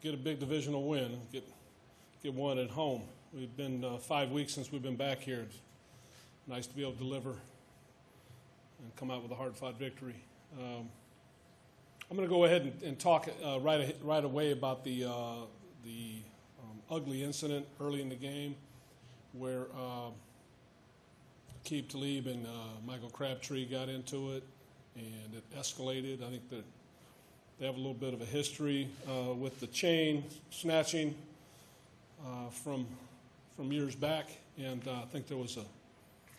get a big divisional win, get one at home. We've been 5 weeks since we've been back here. It's nice to be able to deliver and come out with a hard-fought victory. I'm going to go ahead and talk right away about the ugly incident early in the game where Aqib Talib and Michael Crabtree got into it, and it escalated. I think that they have a little bit of a history with the chain snatching from years back, and I think there was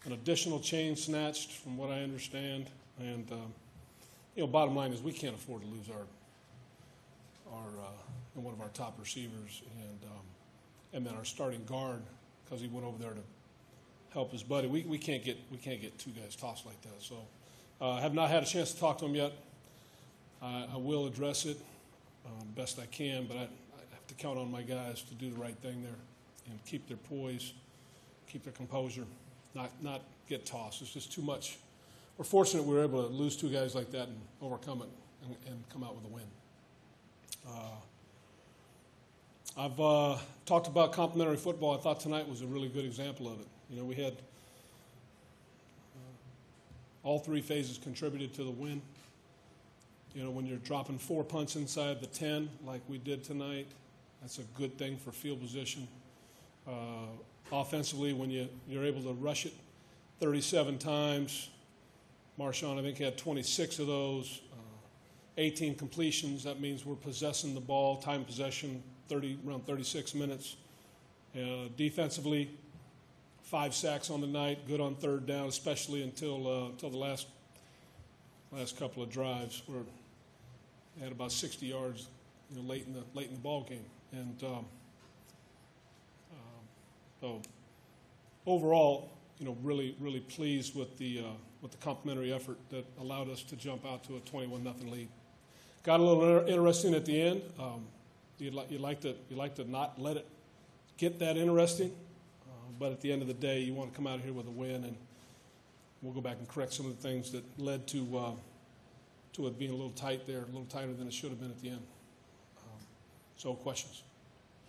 an additional chain snatched, from what I understand. And bottom line is we can't afford to lose one of our top receivers, and then our starting guard, because he went over there to help his buddy. We can't get two guys tossed like that. So I have not had a chance to talk to him yet. I will address it best I can, but I have to count on my guys to do the right thing there and keep their poise, keep their composure, not get tossed. It's just too much. We're fortunate we were able to lose two guys like that and overcome it and come out with a win. I've talked about complementary football. I thought tonight was a really good example of it. We had all three phases contributed to the win. When you're dropping 4 punts inside the 10 like we did tonight, that's a good thing for field position. Offensively, when you're able to rush it 37 times, Marshawn, I think, had 26 of those, 18 completions. That means we're possessing the ball, time possession, around 36 minutes. Defensively, 5 sacks on the night, good on third down, especially until the last couple of drives, where they had about 60 yards, late in the ball game. And so overall, really pleased with the complimentary effort that allowed us to jump out to a 21-0 lead. Got a little interesting at the end. You'd like to not let it get that interesting, but at the end of the day, you want to come out of here with a win, and we'll go back and correct some of the things that led to it being a little tight there, a little tighter than it should have been at the end. So, questions?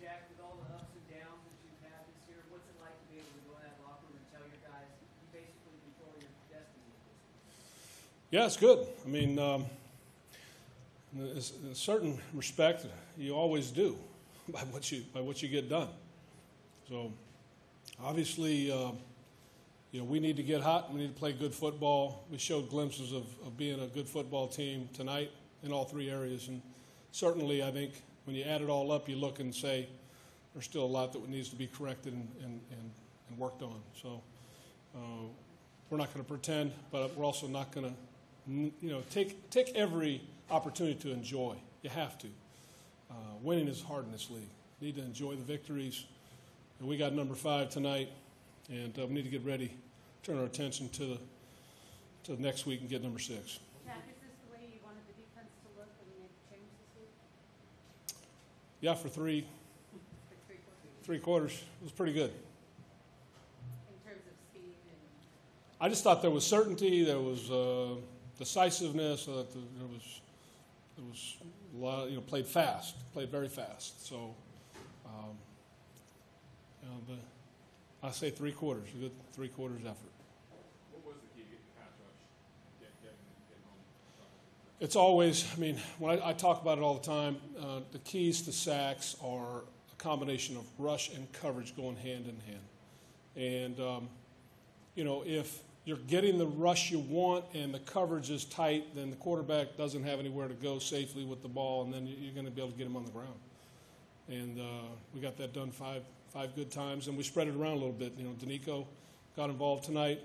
Jack, with all the ups and downs that you've had this year, what's it like to be able to go in that locker room and tell your guys you basically control your destiny? Yeah, it's good. I mean, in a certain respect, you always do by what you get done. So, obviously, we need to get hot. We need to play good football. We showed glimpses of being a good football team tonight in all three areas. And certainly, I think when you add it all up, you look and say there's still a lot that needs to be corrected and worked on. So we're not going to pretend, but we're also not going to, take every opportunity to enjoy. You have to. Winning is hard in this league. You need to enjoy the victories. And we got number 5 tonight. And we need to get ready, turn our attention to the next week and get number 6. Jack, is this the way you wanted the defense to look when you made the change this week? Yeah, for three quarters. It was pretty good. In terms of speed and... I just thought there was certainty, there was decisiveness, there was a lot, played very fast. So, I say 3 quarters, a good 3 quarters effort. What was the key to getting the pass rush, getting home? It's always, when I talk about it all the time, the keys to sacks are a combination of rush and coverage going hand in hand. And, if you're getting the rush you want and the coverage is tight, then the quarterback doesn't have anywhere to go safely with the ball, and then you're going to be able to get him on the ground. And we got that done five good times, and we spread it around a little bit. Danico got involved tonight.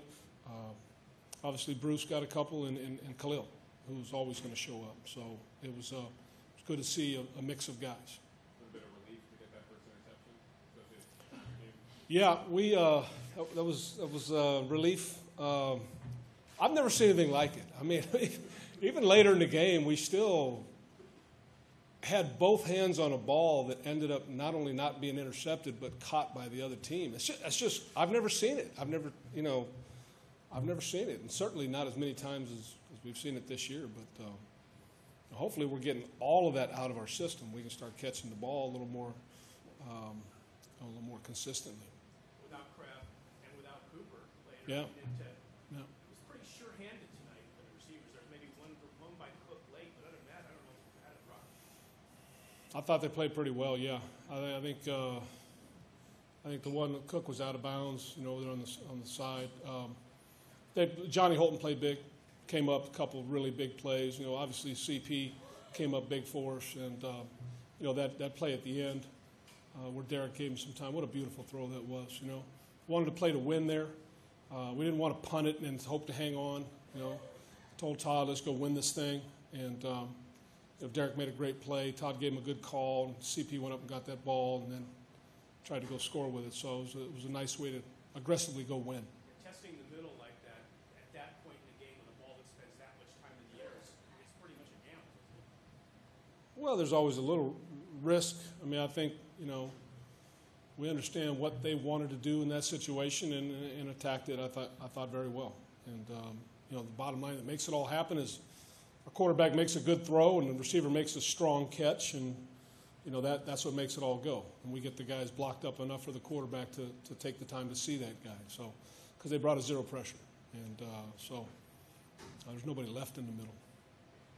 Obviously, Bruce got a couple, and Khalil, who's always going to show up. So it was good to see a mix of guys. A little bit of relief to get that first interception. Yeah, that was relief. I've never seen anything like it. Even later in the game, we still had both hands on a ball that ended up not only not being intercepted but caught by the other team. It's just I've never seen it. I've never seen it, and certainly not as many times as we've seen it this year. But hopefully we're getting all of that out of our system. We can start catching the ball a little more consistently. Without Kraft and without Cooper later, Yeah. he did Yeah. It was pretty sure-handed tonight for the receivers. There's maybe one by Cook late, but other than that, I don't know if you had it rough. I thought they played pretty well. Yeah, I think the one that Cook was out of bounds, over there on the side. Johnny Holton played big, came up a couple of really big plays. Obviously CP came up big for us, and that play at the end where Derek gave him some time. What a beautiful throw that was. Wanted to play to win there. We didn't want to punt it and hope to hang on. Told Todd, let's go win this thing, and Derek made a great play. Todd gave him a good call, and CP went up and got that ball, and then tried to go score with it. So it was a nice way to aggressively go win. Testing the middle like that at that point in the game when the ball that spends that much time in the air is pretty much a gamble. Well, there's always a little risk. I think, we understand what they wanted to do in that situation and attacked it, I thought very well. And, the bottom line that makes it all happen is our quarterback makes a good throw and the receiver makes a strong catch, and, that's what makes it all go. And we get the guys blocked up enough for the quarterback to take the time to see that guy. So, because they brought us zero pressure. And there's nobody left in the middle.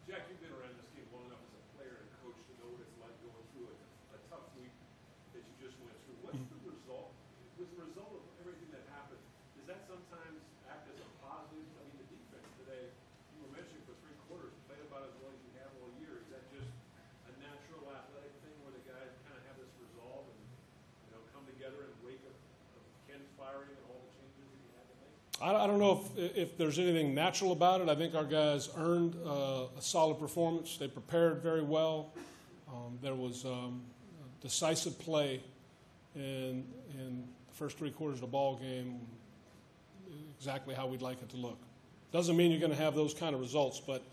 Jack, you've been around this game long enough as a player and coach to know what it's like going through a tough week that you just went through. What's the result? Was the result of everything that happened, does that sometimes act as a positive? The defense today, you were mentioning for 3 quarters, played about as well as you have all year. Is that just a natural athletic thing where the guys kind of have this resolve and come together and wake up Ken's firing and all the changes that you had to make? I don't know if there's anything natural about it. I think our guys earned a solid performance. They prepared very well. There was decisive play in the first 3 quarters of the ball game, exactly how we'd like it to look. Doesn't mean you're going to have those kind of results, but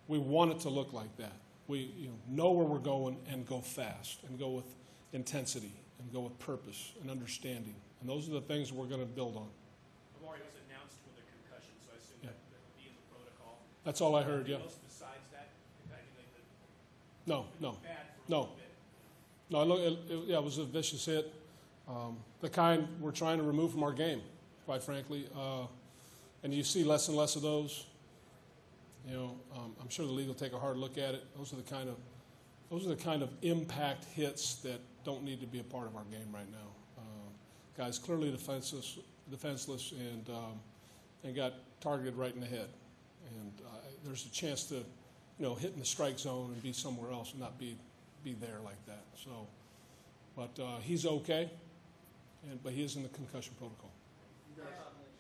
we want it to look like that. We know where we're going and go fast and go with intensity and go with purpose and understanding. And those are the things we're going to build on. Amari was announced with a concussion, so I assume that would be in the protocol. That's all I heard, yeah. Anything else besides that? No. Bad for a little bit. No, it was a vicious hit. The kind we're trying to remove from our game, quite frankly. And you see less and less of those. I'm sure the league will take a hard look at it. Those are the kind of impact hits that don't need to be a part of our game right now. Guys clearly defenseless, and got targeted right in the head. And there's a chance to, hit in the strike zone and be somewhere else and not be there like that. So, but he's okay, but he is in the concussion protocol. Lynch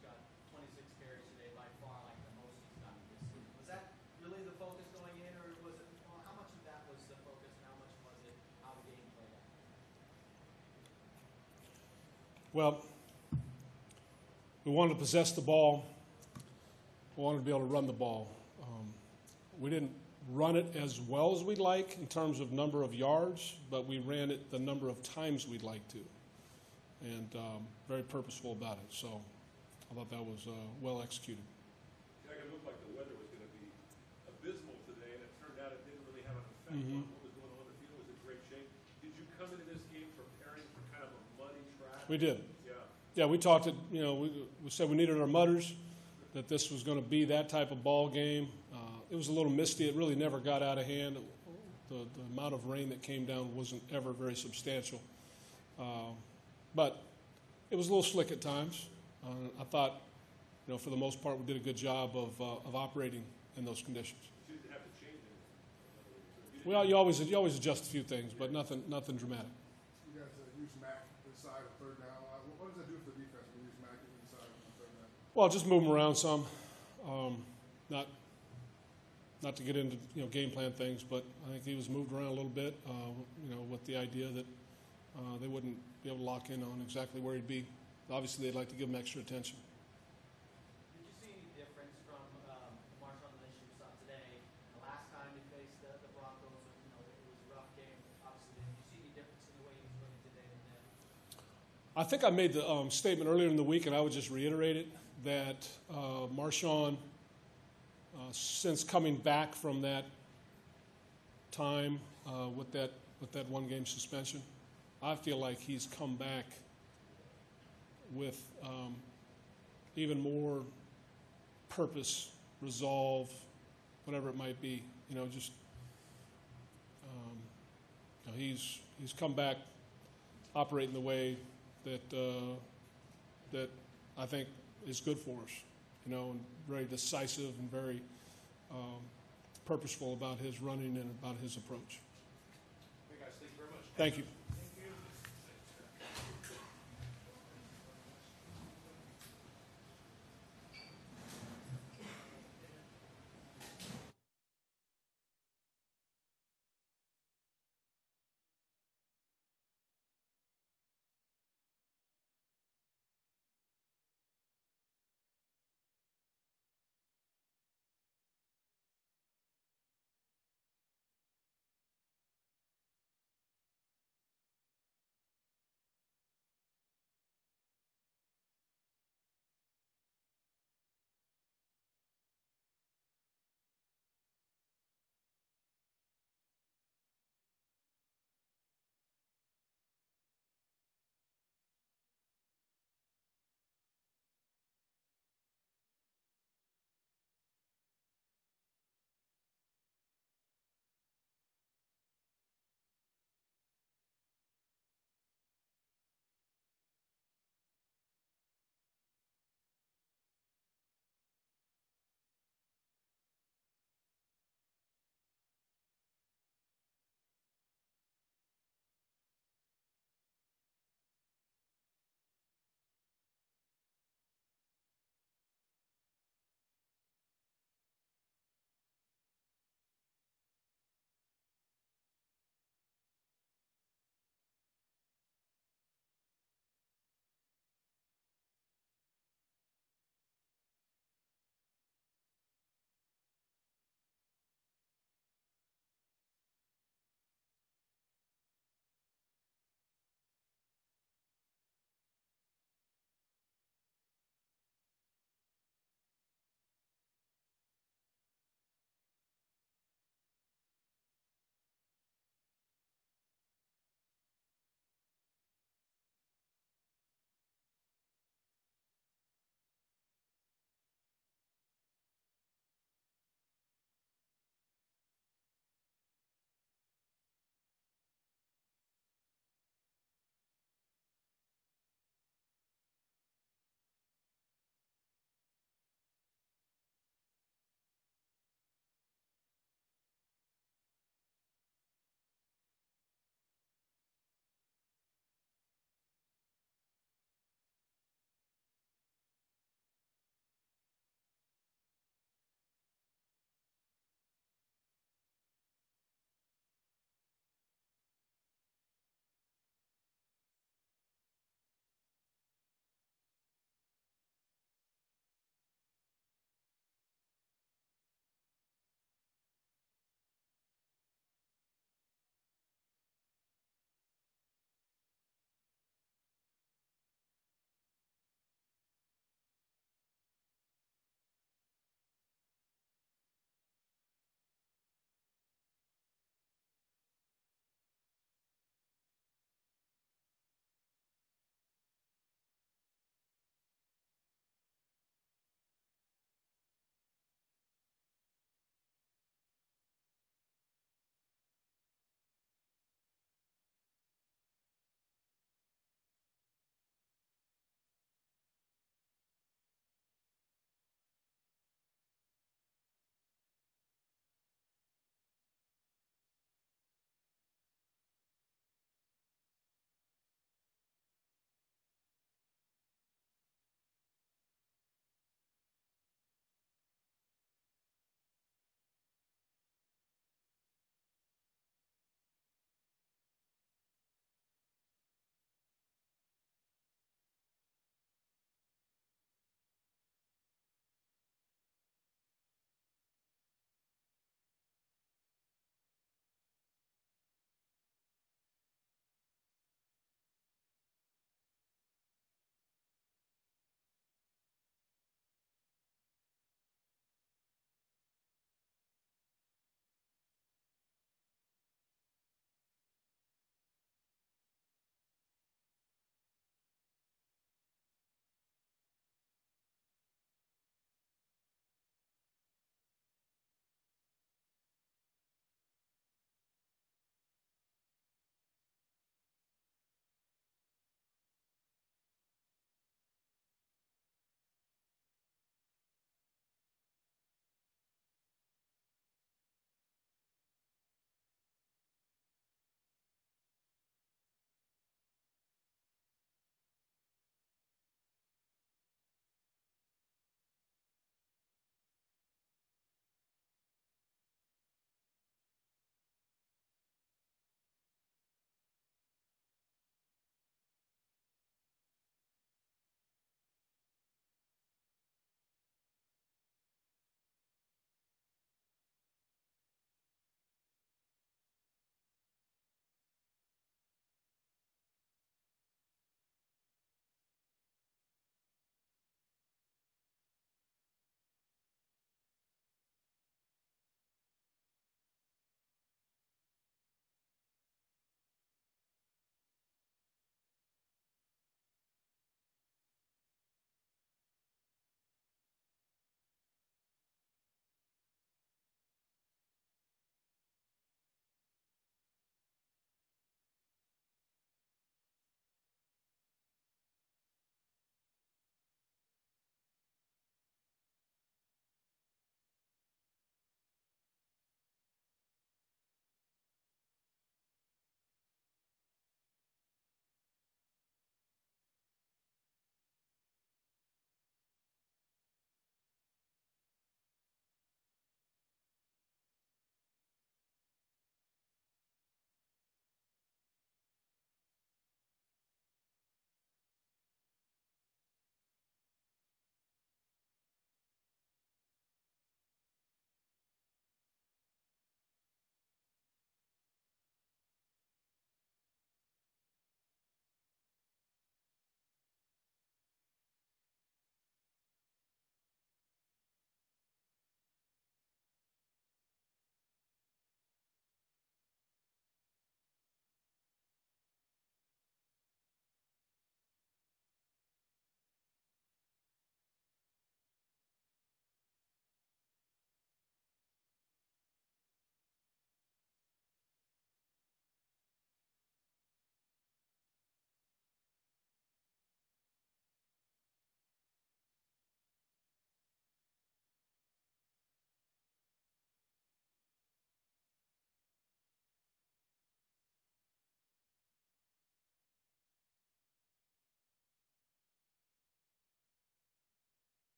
got 26 carries today, by far like the most he's done this season. Was that really the focus going in, or was it? Well, how much of that was the focus, and how much was it how the game played out? Well, we wanted to possess the ball. We wanted to be able to run the ball. We didn't run it as well as we'd like in terms of number of yards, but we ran it the number of times we'd like to, and very purposeful about it. So I thought that was well executed. Jack, it looked like the weather was going to be abysmal today, and it turned out it didn't really have an effect on what was going on. The field was in great shape. Did you come into this game preparing for kind of a muddy track? We did. Yeah, we talked it. We said we needed our mutters, that this was going to be that type of ball game. It was a little misty. It really never got out of hand. The amount of rain that came down wasn't ever very substantial. But it was a little slick at times. I thought, for the most part, we did a good job of operating in those conditions. you didn't have to change anything. Well, you always adjust a few things, but nothing dramatic. You guys use Mac inside of 3rd down. What does that do for the defense when you use Mac inside on 3rd down? Well, just move them around some. Not to get into game plan things, but I think he was moved around a little bit. With the idea that they wouldn't be able to lock in on exactly where he'd be. Obviously, they'd like to give him extra attention. Did you see any difference from Marshawn Lynch you saw today? The last time he faced the Broncos, it was a rough game. Obviously, did you see any difference in the way he was running today than that? I think I made the statement earlier in the week, and I would just reiterate it, that Marshawn, since coming back from that time with that one-game suspension. I feel like he's come back with even more purpose, resolve, whatever it might be. Just he's come back operating the way that I think is good for us. And very decisive and very purposeful about his running and about his approach. Hey guys, thank you very much. Thank you.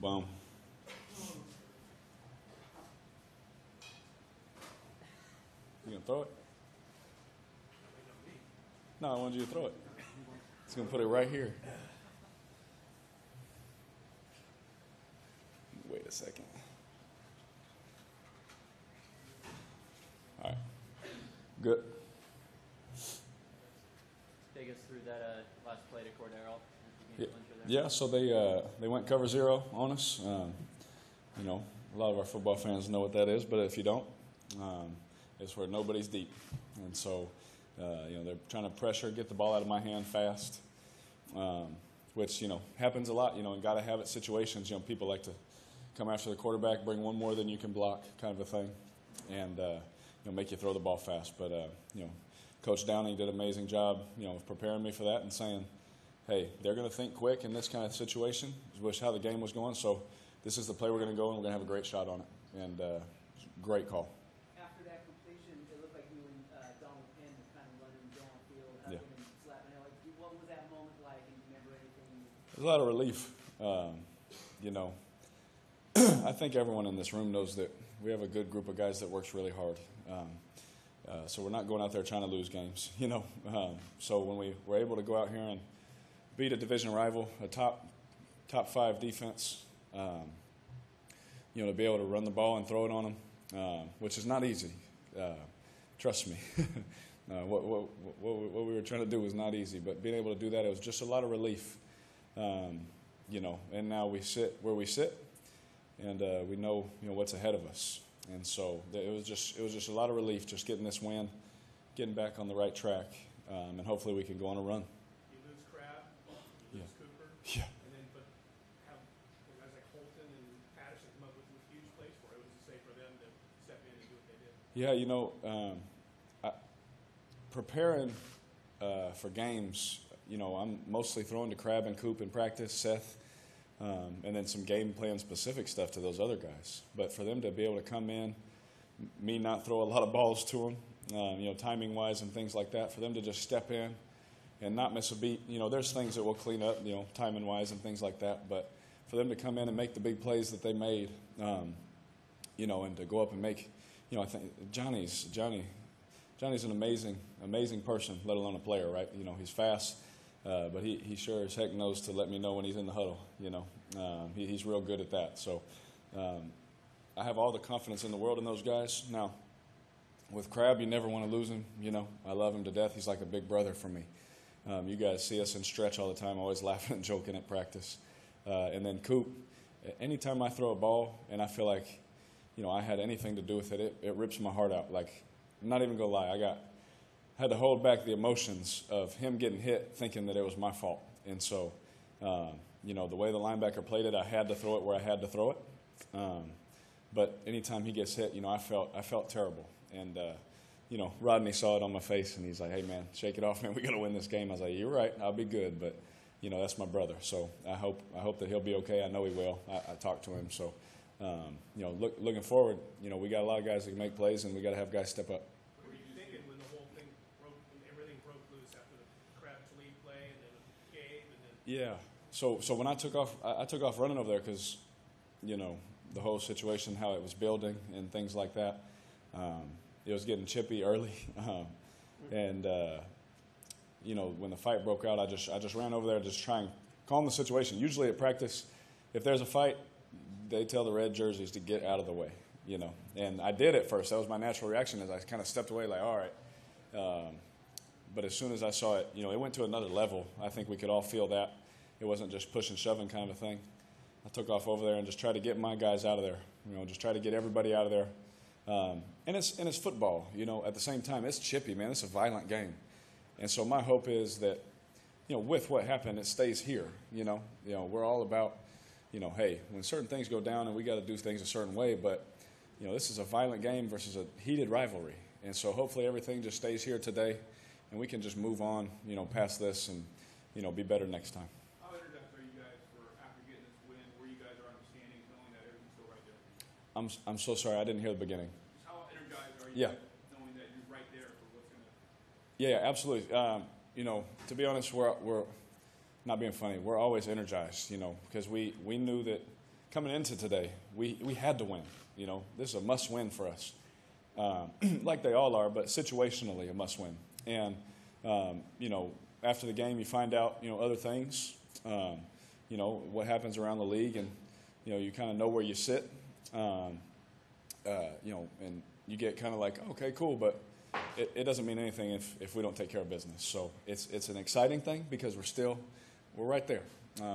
Boom. You gonna throw it? No, I wanted you to throw it. He's gonna put it right here. Wait a second. All right. Good. Take us through that last play to Cordero. Yeah, so they went cover zero on us. You know, a lot of our football fans know what that is, but if you don't, it's where nobody's deep. And so, you know, they're trying to pressure, get the ball out of my hand fast, which, you know, happens a lot, you know, in got-to-have-it situations. You know, people like to come after the quarterback, bring one more than you can block kind of a thing, and, you know, make you throw the ball fast. But, you know, Coach Downing did an amazing job, you know, of preparing me for that and saying, hey, they're going to think quick in this kind of situation, which how the game was going. So this is the play we're going to go, and we're going to have a great shot on it. And great call. After that completion, it looked like you and Donald Penn were kind of running downfield, hugging and slapping. Like, what was that moment like? And do you remember anything? There's a lot of relief. You know, I think everyone in this room knows that we have a good group of guys that works really hard. So we're not going out there trying to lose games, you know. So when we were able to go out here and beat a division rival, a top 5 defense, you know, to be able to run the ball and throw it on them, which is not easy. Trust me. What we were trying to do was not easy, but being able to do that, it was just a lot of relief, you know. And now we sit where we sit, and we know, you know, what's ahead of us. And so it was just a lot of relief, just getting this win, getting back on the right track, and hopefully we can go on a run. You lose Crab, you lose Cooper, Yeah. and then but have guys like Holton and Patterson come up with huge plays for it. What does it say for them to step in and do what they did? Yeah, you know, preparing for games, you know, I'm mostly throwing to Crab and Coop in practice, Seth, and then some game plan specific stuff to those other guys. But for them to be able to come in, me not throw a lot of balls to them, you know, timing wise and things like that, for them to just step in and not miss a beat. You know, there's things that we'll clean up, you know, timing wise and things like that. But for them to come in and make the big plays that they made, you know, and to go up and make, you know, I think Johnny's an amazing person, let alone a player, right? You know, he's fast. But he sure as heck knows to let me know when he's in the huddle, you know. He's real good at that. So I have all the confidence in the world in those guys. Now, with Crab, you never want to lose him, you know. I love him to death. He's like a big brother for me. You guys see us in stretch all the time, always laughing and joking at practice. And then Coop, anytime I throw a ball and I feel like, you know, I had anything to do with it, it rips my heart out. Like, I'm not even going to lie, had to hold back the emotions of him getting hit, thinking that it was my fault. And so, you know, the way the linebacker played it, I had to throw it where I had to throw it. But anytime he gets hit, you know, I felt terrible. And, you know, Rodney saw it on my face, and he's like, hey, man, shake it off, man. We got to win this game. I was like, you're right. I'll be good. But, you know, that's my brother. So I hope that he'll be okay. I know he will. I talked to him. So, you know, looking forward, you know, we got a lot of guys that can make plays, and we got to have guys step up. Yeah. So when I took off running over there because, you know, the whole situation, how it was building and things like that. It was getting chippy early, and you know, when the fight broke out, I just ran over there to just try and calm the situation. Usually at practice, if there's a fight, they tell the red jerseys to get out of the way, you know. And I did at first. That was my natural reaction, as I kind of stepped away, like, all right. But as soon as I saw it, you know, it went to another level. I think we could all feel that. It wasn't just push and shoving kind of a thing. I took off over there and just tried to get my guys out of there. You know, just try to get everybody out of there. And it's football. You know, at the same time, it's chippy, man. It's a violent game. And so my hope is that, you know, with what happened, it stays here. You know, we're all about, you know, hey, when certain things go down and we got to do things a certain way, but, you know, this is a violent game versus a heated rivalry. And so hopefully everything just stays here today, and we can just move on, you know, past this and, you know, be better next time. How energized are you guys for after getting this win, where you guys are understanding, knowing that everything's still right there? I'm so sorry. I didn't hear the beginning. How energized are you guys knowing that you're right there? Yeah, absolutely. You know, to be honest, we're not being funny. We're always energized, you know, because we knew that coming into today, we had to win. You know, this is a must-win for us, like they all are, but situationally a must-win. And you know, after the game, you find out, you know, other things, you know, what happens around the league, and you know, you kind of know where you sit, you know, and you get kind of like, okay, cool, but it doesn't mean anything if we don't take care of business. So it's an exciting thing because we're right there.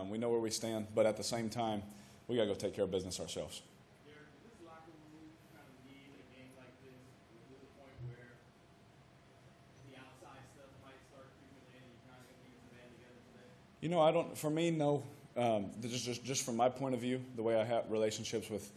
We know where we stand, but at the same time, we got to go take care of business ourselves. Derek, does this locker room kind of need a game like this to the point where the outside stuff might start creeping in and you kind of get the band together today? You know, I don't. For me, no. Just from my point of view, the way I have relationships with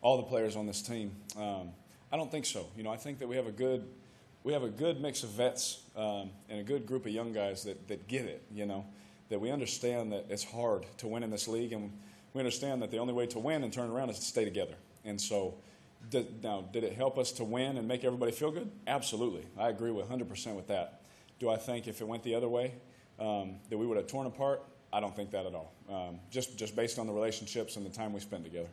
all the players on this team, I don't think so. You know, I think that we have a good mix of vets and a good group of young guys that get it. You know, that we understand that it's hard to win in this league, and we understand that the only way to win and turn around is to stay together. And so, did it help us to win and make everybody feel good? Absolutely. I agree with 100% with that. Do I think if it went the other way that we would have torn apart? I don't think that at all. Just based on the relationships and the time we spend together.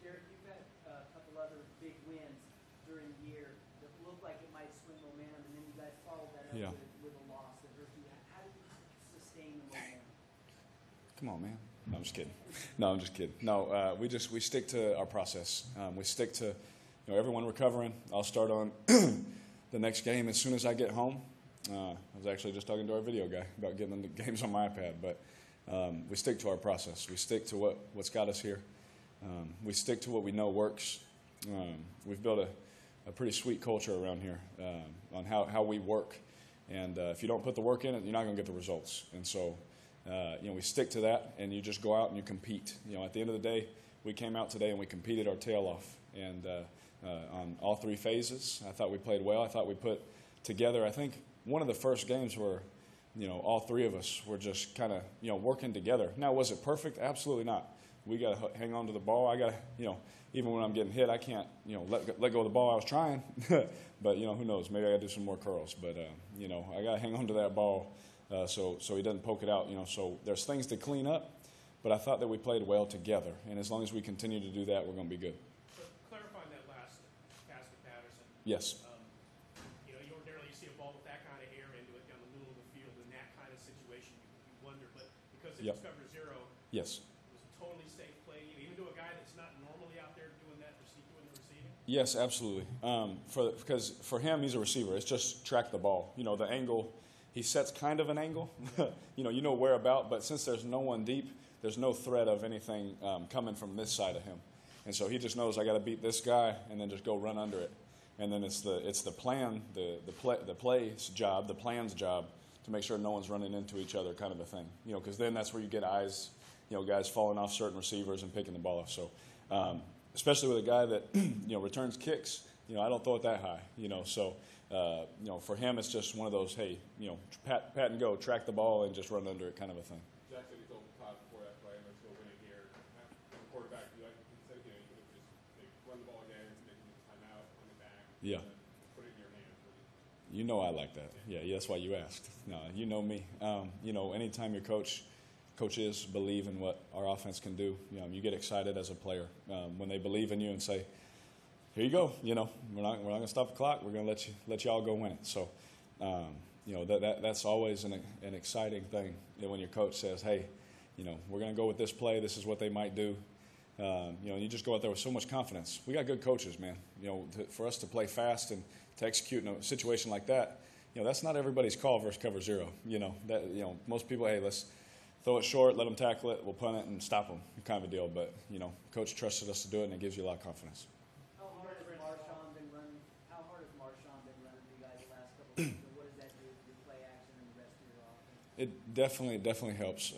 Derek, you've had a couple other big wins during the year that looked like it might swing momentum, and then you guys followed that up with a loss that hurt you. How do you sustain the momentum? Come on, man. No, I'm just kidding. No, I'm just kidding. No, we stick to our process. We stick to, you know, everyone recovering. I'll start on the next game as soon as I get home. I was actually just talking to our video guy about getting the games on my iPad, but we stick to our process. We stick to what's got us here. We stick to what we know works. We've built a pretty sweet culture around here on how we work. And if you don't put the work in it, you're not going to get the results. And so, you know, we stick to that, and you just go out and you compete. You know, at the end of the day, we came out today and we competed our tail off. And on all three phases, I thought we played well. I thought we put together, I think, one of the first games where, you know, all three of us were just kind of, you know, working together. Now, was it perfect? Absolutely not. We got to hang on to the ball. I got to, you know, even when I'm getting hit, I can't, you know, let go of the ball. I was trying, but, you know, who knows? Maybe I got to do some more curls. But, you know, I got to hang on to that ball so he doesn't poke it out, you know. So there's things to clean up, but I thought that we played well together. And as long as we continue to do that, we're going to be good. So clarifying that last pass to Patterson. Yes. You know, you ordinarily see a ball with that kind of air into it down the middle of the field in that kind of situation, you wonder. But because it was cover zero, yes. it was a totally safe play, even to a guy that's not normally out there doing that, doing the receiving. Yes, absolutely. Because for him, he's a receiver. It's just track the ball. You know, the angle, he sets kind of an angle. you know where about, but since there's no one deep, there's no threat of anything coming from this side of him. And so he just knows I got to beat this guy and then just go run under it. And then it's the plan, the play's job, the plan's job to make sure no one's running into each other, kind of a thing. You know, because then that's where you get eyes, you know, guys falling off certain receivers and picking the ball off. So, especially with a guy that you know returns kicks, you know, I don't throw it that high. You know, so you know, for him it's just one of those, hey, you know, pat and go, track the ball and just run under it, kind of a thing. Jack said he told Todd before that play, let's go win it here. The quarterback, you said, you know, you could just run the ball again, make a timeout, run it back, Yeah. put it in your hands. You know I like that. Yeah, that's why you asked. No, you know me. You know, anytime your coaches believe in what our offense can do, you know, you get excited as a player when they believe in you and say, "Here you go." You know, we're not going to stop the clock. We're going to let y'all go win it. So, you know, that's always an exciting thing when your coach says, "Hey, you know, we're going to go with this play. This is what they might do." You know, and you just go out there with so much confidence. We got good coaches, man. You know, for us to play fast and to execute in a situation like that, you know, that's not everybody's call versus cover zero. You know, most people, hey, let's throw it short, let them tackle it, we'll punt it and stop them, kind of a deal. But, you know, coach trusted us to do it, and it gives you a lot of confidence. How hard has Marshawn been running for you guys the last couple of weeks? What does that do with your play action and the rest of your offense? It definitely helps.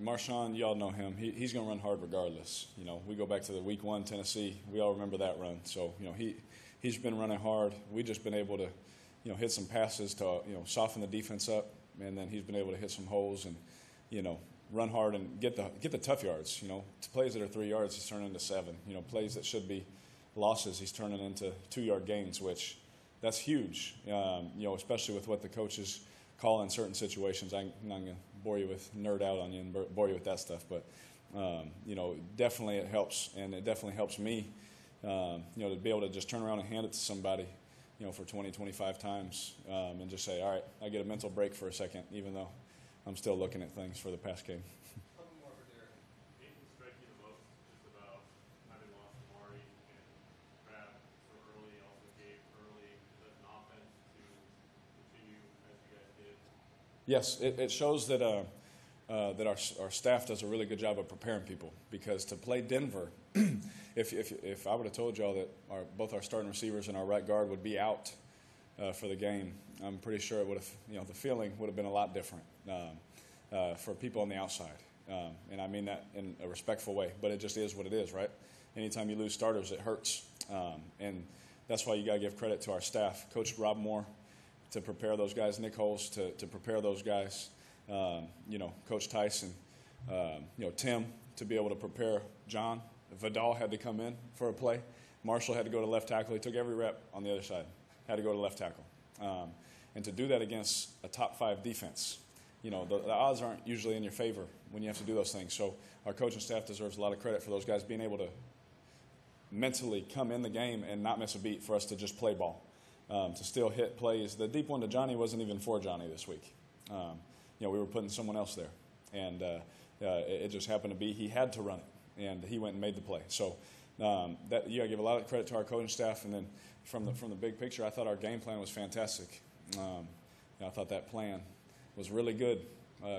Marshawn, y'all know him. He's going to run hard regardless. You know, we go back to the Week 1 Tennessee. We all remember that run. So, you know, he's been running hard. We've just been able to, you know, hit some passes to, you know, soften the defense up, and then he's been able to hit some holes and, you know, run hard and get the tough yards. You know, plays that are 3 yards, he's turning into 7. You know, plays that should be losses, he's turning into 2-yard gains, which that's huge. You know, especially with what the coaches call in certain situations. I'm not going to bore you with nerd out on you and bore you with that stuff, but Definitely it helps, and it definitely helps me, to be able to just turn around and hand it to somebody, for 20, 25 times, and just say, all right, I get a mental break for a second, even though I'm still looking at things for the past game. Couple more for Derek. Anything strike you the most just about having lost Amari and Crab so early, also Gabe early, as an offense to continue as you guys did? Yes, it shows that that our staff does a really good job of preparing people, because to play Denver, if I would have told y'all that both our starting receivers and our right guard would be out for the game, I'm pretty sure it would have, the feeling would have been a lot different for people on the outside. And I mean that in a respectful way, but it just is what it is, right? Anytime you lose starters, it hurts. And that's why you got to give credit to our staff. Coach Rob Moore to prepare those guys, Nick Holes to prepare those guys, Coach Tyson, Tim to be able to prepare John. Vidal had to come in for a play. Marshall had to go to left tackle. He took every rep on the other side, had to go to left tackle. And to do that against a top 5 defense, the odds aren't usually in your favor when you have to do those things. So our coaching staff deserves a lot of credit for those guys being able to mentally come in the game and not miss a beat for us to just play ball, to still hit plays. The deep one to Johnny wasn't even for Johnny this week. We were putting someone else there, and it just happened to be he had to run it, and he went and made the play. So that you got to give a lot of credit to our coaching staff, and then from the big picture, I thought our game plan was fantastic. I thought that plan was really good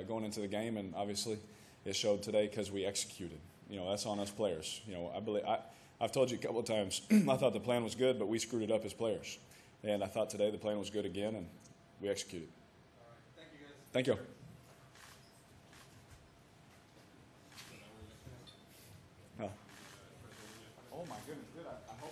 going into the game, and obviously it showed today because we executed. That's on us players. I've told you a couple of times I thought the plan was good, but we screwed it up as players, and I thought today the plan was good again, and we executed. All right. Thank you, guys. Thank you. Oh my goodness, good. I hope